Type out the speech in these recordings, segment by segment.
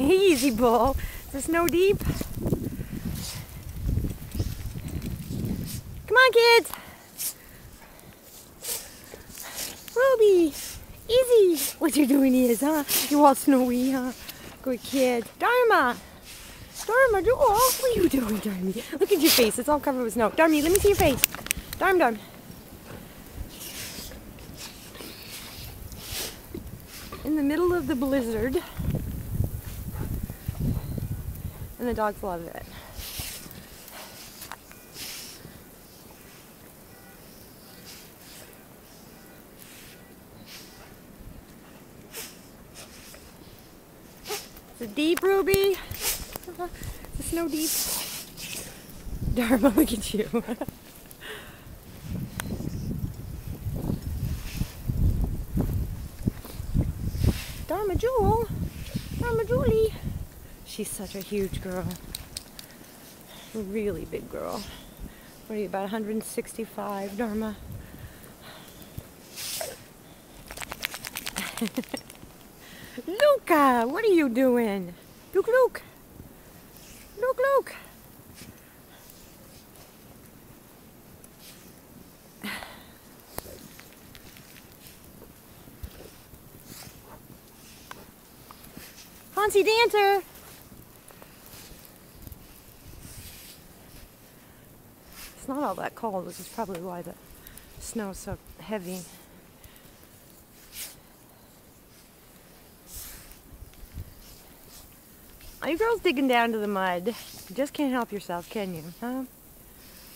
Easy, Bull. Is the snow deep? Come on, kids. Ruby, easy. What you doing is, huh? You all snowy, huh? Good kid. Dharma. Dharma, Jewel. What are you doing, Dharma? Look at your face. It's all covered with snow. Dharma, let me see your face. Dharma. In the middle of the blizzard. And the dogs love it. Is it deep, Ruby? Is the snow deep? Dharma, look at you. Dharma Jewel. Dharma Julie. She's such a huge girl. A really big girl. What are you, about 165, Dharma? Luca, what are you doing? Luke, Luke. Luke, Luke. Fancy dancer. It's not all that cold, which is probably why the snow is so heavy. Are you girls digging down to the mud? You just can't help yourself, can you? Huh?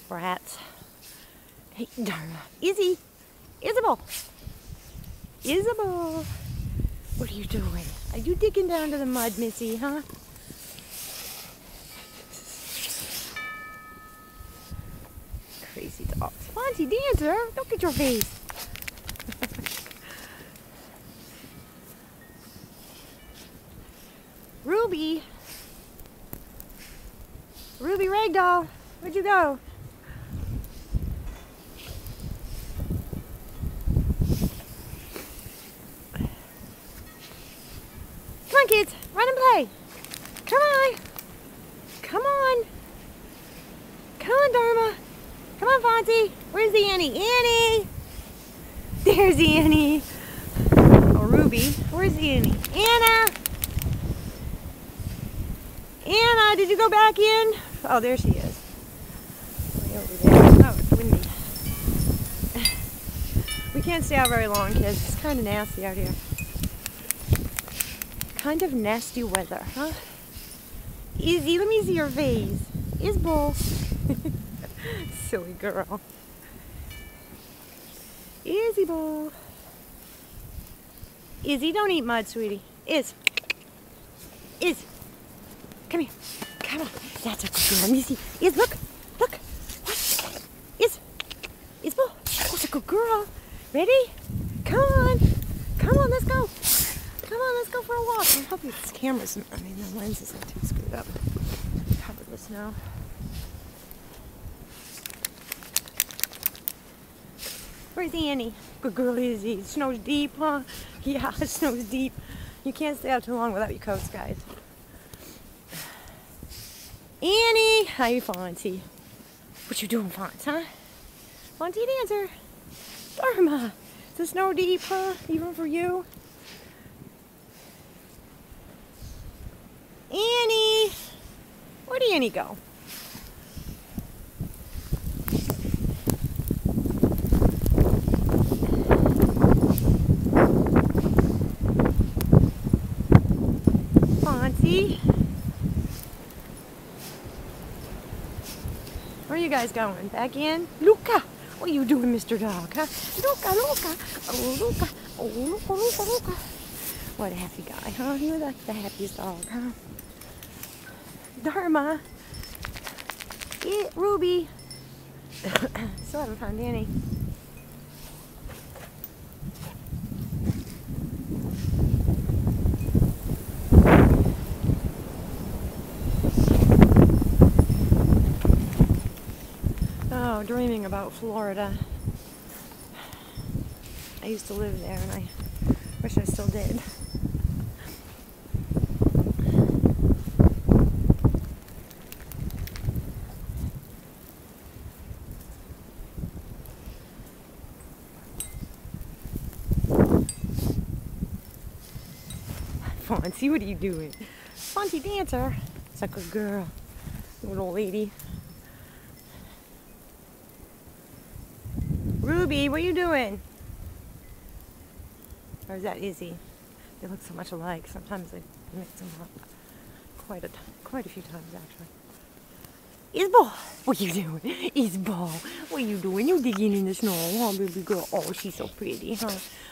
Rats. Hey, Dharma. Izzy. Isabel. Isabel. What are you doing? Are you digging down to the mud, Missy, huh? Crazy dogs. Fancy dancer. Look at your face. Ruby. Ruby Ragdoll. Where'd you go? Come on, kids. Run and play. Come on. Come on. Come on, Dharma. Come on, Fonzie. Where's the Annie? Annie! There's Annie. Oh, Ruby. Where's the Annie? Anna! Anna, did you go back in? Oh, there she is. Way over there. Oh, it's windy. We can't stay out very long, kids. It's kind of nasty out here. Kind of nasty weather, huh? Izzy, let me see your face. Isabel. Silly girl. Isabel. Izzy, don't eat mud, sweetie. Is. Come here. Come on. That's a good girl. Let me see. Look. Look. What? Isabel. That's a good girl. Ready? Come on. Come on, let's go. Come on, let's go for a walk. I'm hoping this camera's, the lens isn't too screwed up. Covered with snow. Where's Annie? Good girl, Izzy. It snow's deep, huh? Yeah, it snow's deep. You can't stay out too long without your coats, guys. Annie! Hi, Fonzie. What you doing, Fonzie, huh? Fonzie dancer. Dharma. Is the snow deep, huh? Even for you? Annie! Where'd Annie go? Fonzie? Where are you guys going? Back in? Luca! What are you doing, Mr. Dog, huh? Luca, Luca! Oh, Luca! Oh, Luca, Luca, Luca! What a happy guy, huh? You're the happiest dog, huh? Dharma! Ruby! Still haven't found Annie. Oh, dreaming about Florida. I used to live there and I wish I still did. Fonzie, what are you doing? Fonzie Dancer. It's a good girl. Good old lady. Ruby, what are you doing? Or is that Izzy? They look so much alike. Sometimes I mix them up. Quite a few times, actually. Isabel, what are you doing? Isabel, what are you doing? You digging in the snow, huh, baby girl? Oh, she's so pretty, huh?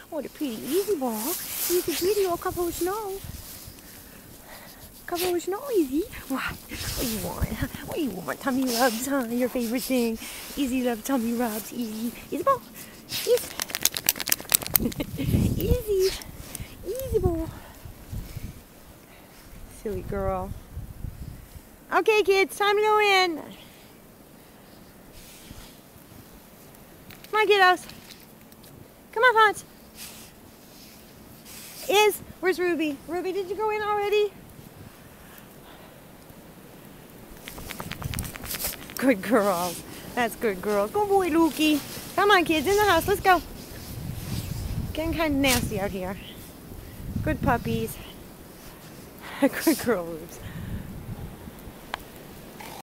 What a pretty Isabel. She's a pretty old couple of snow. Couple of snow, Izzy. What? What do you want? What do you want? Tummy rubs, huh? Your favorite thing. Izzy loves tummy rubs. Izzy. Isabel. Izzy. Isabel. Silly girl. Okay, kids, time to go in. Come on, kiddos. Come on, Fonz. Where's Ruby? Ruby, did you go in already? Good girls. That's good girls. Good boy, Lukey. Come on, kids, in the house. Let's go. Getting kind of nasty out here. Good puppies. Good girl, Rubes.